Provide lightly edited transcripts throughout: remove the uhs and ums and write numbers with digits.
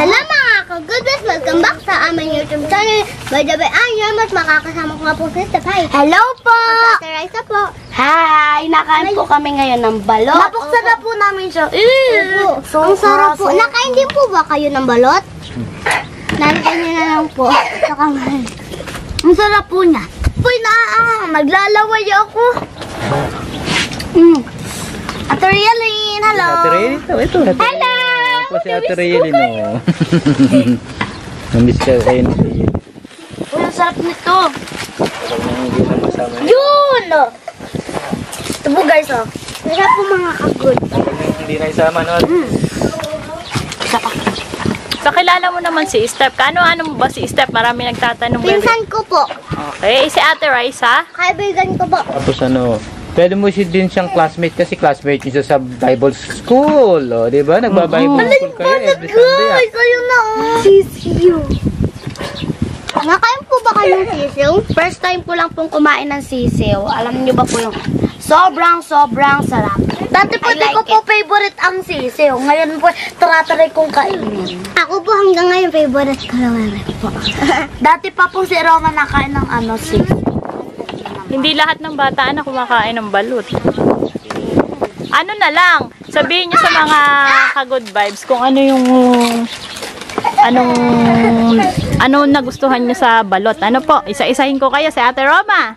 Hello mga ka-goodness! Welcome back sa aming YouTube channel. By the way, mas makakasama ko nga po si Steph. Hi! Hello po! At Ate Raisa po. Hi! Nakain po kami ngayon ng balot. Napuksan na po namin siya. So, ang sarap po. Nakain din po ba kayo ng balot? Nandiyan niyo na lang po. Sa kamay. Ang sarap po niya. Uy, maglalaway ako. Ate Rialyn, hello! Ate Rialyn, ito. Hello! Ito si Ate Rialyn, oh. Namiss ka kayo ni Rialyn. Uy, ang sarap nito. Hindi na masama. Yun! Ito po guys, oh. Sarap po mga ka-good. Hindi na isama, no? Isa pa. So, kilala mo naman si Steph. Ano mo ba si Steph? Marami nagtatanong. Pinsan ko po. Okay. Si Ate Raisa? Kaibigan ko po. Tapos pwede mo din siyang classmate kasi classmate niyo sa Bible school. O, di ba? Nagba-Bible school kayo every Sunday. Guys, ayun na, oh. Sisiyo. Nakain po ba kayong sisiyo? First time ko lang pong kumain ng sisiw. Alam niyo ba po yung sobrang sarap. Dati po, di ko po favorite ang sisiyo. Ngayon po, tara-tara kong kainin. Ako po hanggang ngayon, favorite ko naman po. Dati pa po si Roma nakain ng sisiw. Hindi lahat ng bata na kumakain ng balut. Ano na lang, sabihin niyo sa mga ka-good vibes kung ano yung anong nagustuhan niyo sa balot. Ano po? Isa-isahin ko kayo sa Ate Roma.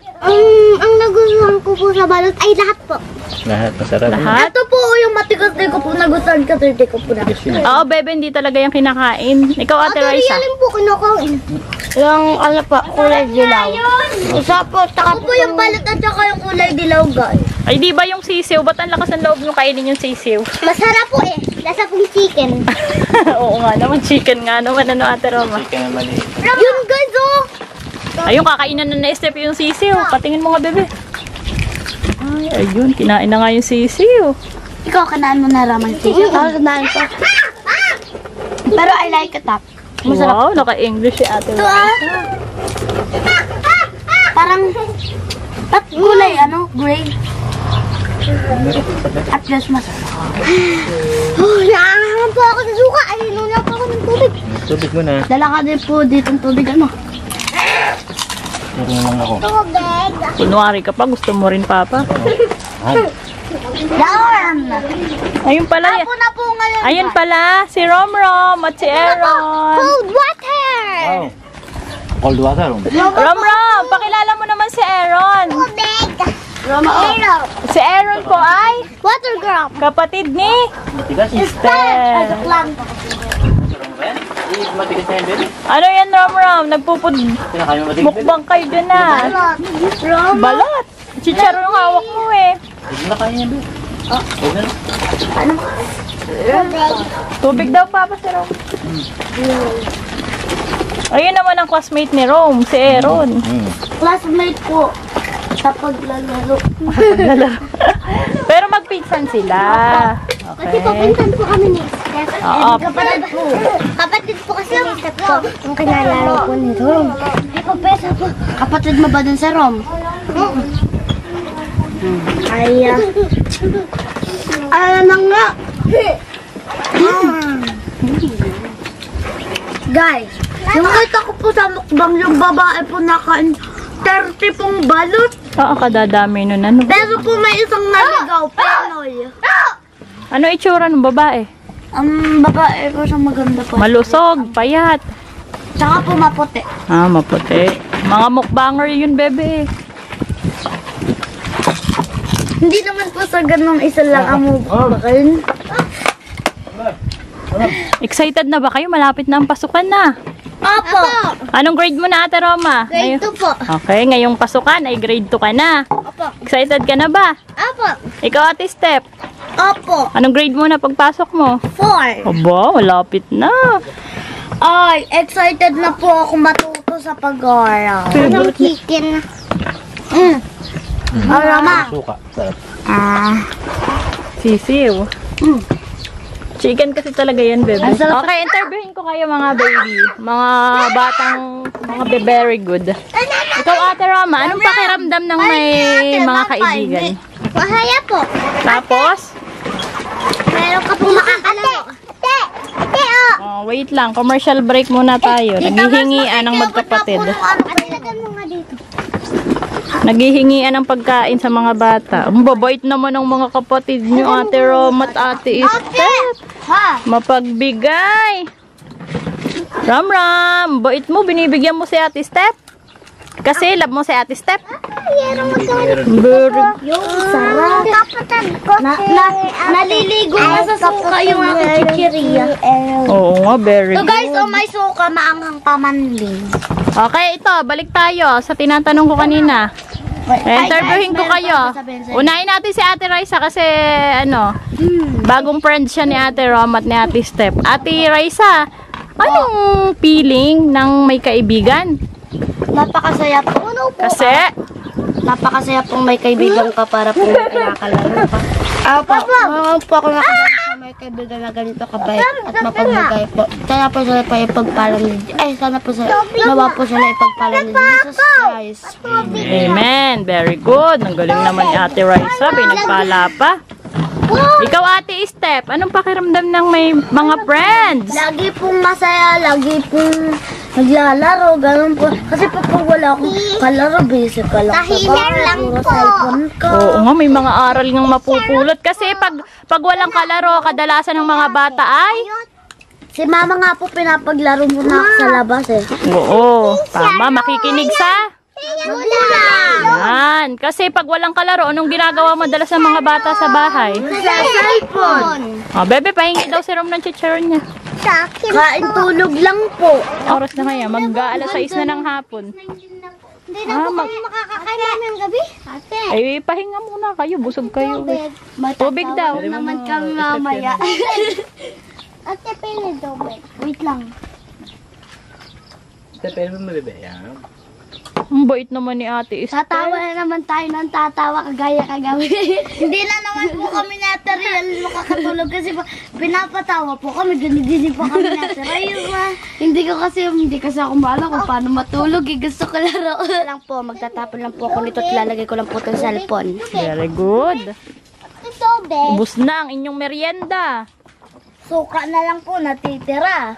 Ang nagustuhan ko po sa balot ay lahat po. Lahat, masarap. Lahat? Ito po yung matigas, di ko po nagustuhan kasi di ko po na. Oo, bebe, hindi talaga yung kinakain. Ikaw, Ate Raisa. Rialyn po kinakain. Yung kulay dilaw. Isa po, Ako po yung balot at saka yung kulay dilaw, guys. Ay, di ba yung sisiw? Ba't ang lakas ng loob nyo kainin yung sisiw? Masarap po eh. Lasa pong chicken. Oo nga naman, chicken nga naman. Ano, Ate Roma? Chicken na mali. Yun guys, oh. Ayun, kakainan na na-step yung sisiw. Patingin mo nga, bebe. Ay, ayun. Kinain na nga yung sisiw. ikaw kanaan mo na raman sisiw. Ako kanaan ko. Pero I like it up. Wow, naka-English si Ate Raisa. Parang kulay gray. At least masarap. Oh, naahangan po ako sa suka. Ay, nuna po ako ng tubig. Tubig mo na. Dala ka din po dito ng tubig Turo na lang ako. Tubig. Kunwari ka pa, gusto mo rin, Papa. Down. Ayun pala. Ako na po ngayon. Ayun pala, si Romrom at si Aaron. Cold water. Wow. Cold water. Romrom, pakilala mo naman si Aaron. Tubig. Roma. Si Aaron po ay Water girl. kapatid ni Matigas. Steph. Lang. Matigas na yan, baby. Ano yan, Romrom? Nagpupud. Kinakain mo matigas. Mukbang kayo dyan na. Balot. Chicharo yung hawak mo eh. Huwag na kain yan, baby. Huwag na. Tubig daw, Papa, si Rom. Ayun naman ang classmate ni Rom, si Aaron. Classmate po. Sa paglalaro. Pero magpinsan sila. Kasi Okay. papinsan po kami ni Steph. Oo. Kapatid po. Kapatid po kasi ni Steph po. Ang kinalaro po ni Rom. Ay, papesa po. Kapatid mo ba dun sa Rom? Ay, Ano nga? Guys, yung kita ko po sa mukbang yung babae po nakain 30 pong balot. Oo, kadadami nun. Ano? Pero po may isang naligaw, Penoy. Ano itsura ng babae? Ang babae po siyang maganda po. Malusog, payat. Tsaka po maputi. Ah, maputi. Mga mukbanger yun, bebe. Hindi naman po sa ganun isa lang ang mukbang. Excited na ba kayo? Malapit na ang pasukan na. Opo. Anong grade mo na, Ate Roma? Grade 2 po. Okay, ngayong pasukan ay grade 2 ka na. Opo. Excited ka na ba? Opo. Ikaw, Ate Steph, Opo. anong grade mo na pagpasok mo? 4. Aba, malapit na. Ay, excited na po ako matuto sa pag-aaral. Anong chicken? Roma. Suka. Sarap. Sisiw. Chicken kasi talaga yan, bebe. Okay, interviewin ko kayo mga baby. Mga batang, mga very good. Ikaw, Ate Roma, anong pakiramdam ng may mga kaibigan? Masaya po. Tapos, Meron ka pong makakalaro. Ate, Oh, wait lang, commercial break muna tayo. Naghihingian ng magkapatid. Ilagay mo nga dito. Naghihingian ng pagkain sa mga bata. Ang babait naman ng mga kapatid nyo, Ate Roma at Ate Esther. Ha? Mapagbigay. Ram Ram, bait mo, binibigyan mo si Ate Step. Kasi love mo si Ate Step. Very Yung sarap. Kapatid ko naliligo na sa suka yung aking chichirya. Oo nga, very So good. guys, may suka, maanghang pamanling. Okay, ito, balik tayo sa tinatanong ko kanina. Interviewin ko kayo. Unahin natin si Ate Raisa kasi bagong friend siya ni Ate Rom at ni Ate Step. Ate Raisa, anong feeling ng may kaibigan? Napakasaya po. Kasi, Napakasaya pong may kaibigan ka para pong kinakalaro pa. Po ako nakasama sa may kaibigan na ganito kabait at mapagbigay po. Sana po sila pa ipagpalang ni sana po sila, nawa po sila ipagpalang ni Jesus Christ. amen. Very good. Ang galing naman ni Ate Raisa. Pinagpala pa. Ikaw, Ate Step, anong pakiramdam ng may mga friends? Lagi pong masaya, lagi pong naglalaro, ganun po. Kasi pag wala akong kalaro, busy ka lang. Tahimik lang po. Oo nga, may mga aral ngang mapupulot. Kasi pag walang kalaro, kadalasan ng mga bata ay... Si mama nga po pinapaglaro muna ako sa labas eh. Oo, tama. Makikinig sa... Mula! Yan. Kasi pag walang kalaro, anong ginagawa madalas ng mga bata sa bahay? Sa cellphone. Oh, bebe, pahingi daw si Rom ng chicharon niya. Kain tulog lang po. Oras na kaya, mag-aalas 6 na ng hapon. Hindi na po kami makakakain namin gabi. Ate. Ay, pahinga muna kayo, busog kayo. Tubig daw. naman kami mamaya. Ate, pili tubig. Wait lang. Pero mo bebe, yan. Ang bait naman ni Ate Esther. Tatawa na naman tayo ng tatawa kagaya kagabi. Hindi na naman po kami natural makakatulog kasi pinapatawa po kami. Gani-gani po kami natural. Hindi kasi ako maala kung paano matulog. Gusto ko laro. lang po, magtatapon lang po ako nito at lalagay ko lang po itong cellphone. Very good. Tubig. Ubus na ang inyong merienda. Suka na lang po natitira.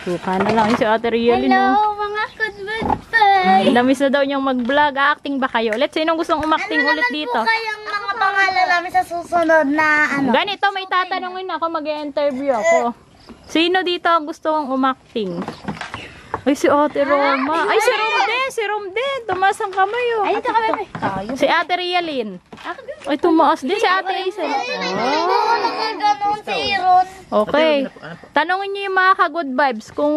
Suka na lang si Ate Rialyn. mga kudbad. Damis na daw niyang mag-vlog. Acting ba kayo? Let's sinong gustong umakting ulit dito? Kayang mga pangalan namin sa susunod na Ganito, may tatanungin ako. Mag-interview ako. Sino dito ang gustong umakting? Ay, si Ate Roma. Ay, si Rom din. Si Rom din. Tumaas ang kamay, oh. Ay, ito kami. Si Ate Rialyn. Ay, tumaas din si Ate Hazel. Ganon si Ron. Okay. Tanungin niyo yung mga ka-good vibes kung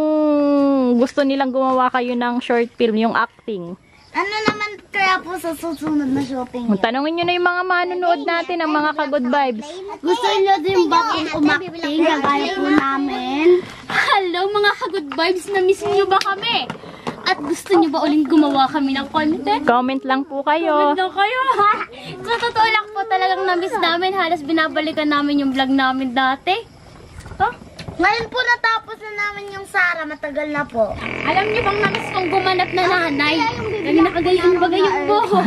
gusto nilang gumawa kayo ng short film, yung acting. Ano naman kaya po sa susunod na shopping? Tanungin niyo na yung mga manonood natin, ang mga ka-good vibes. Gusto niyo din ba kung umakting kagaya po namin? Hello mga ka-good vibes, na-miss niyo ba kami? At gusto niyo ba uling gumawa kami ng content? Comment lang po kayo. Ano kayo ha? Sa totoo lang po talagang na-miss namin. Halos binabalikan namin yung vlog namin dati. Ngayon po natapos na namin yung Sara, matagal na po. Alam niyo bang na-miss kong gumanap na nanay? Naging nakagayon bagay yung buho.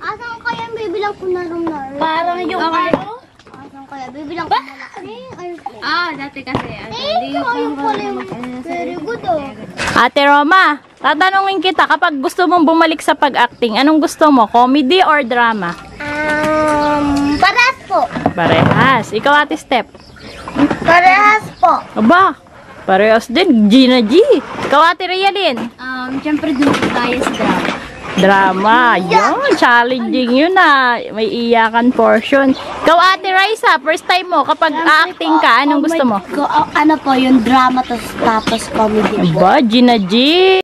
Asan kaya bibilang ko na room na? Parang yung ano? Asan kaya bibilang ko na Dati kasi. Ayun pala yung very good oh. Ate Roma, tatanungin kita, kapag gusto mong bumalik sa pag-acting, anong gusto mo? Comedy or drama? Parehas po. Parehas. Ikaw, Ate Step. Parehas po. Aba, parehas din. Gina G. Ikaw, Ate Rialyn. Siyempre dun tayo sa drama. Drama. Yun, challenging yun na. May iyakan portion. Ikaw, Ate Raisa, first time mo, kapag acting ka, anong gusto mo? Ano po, yung drama tapos comedy po. Aba, Gina G.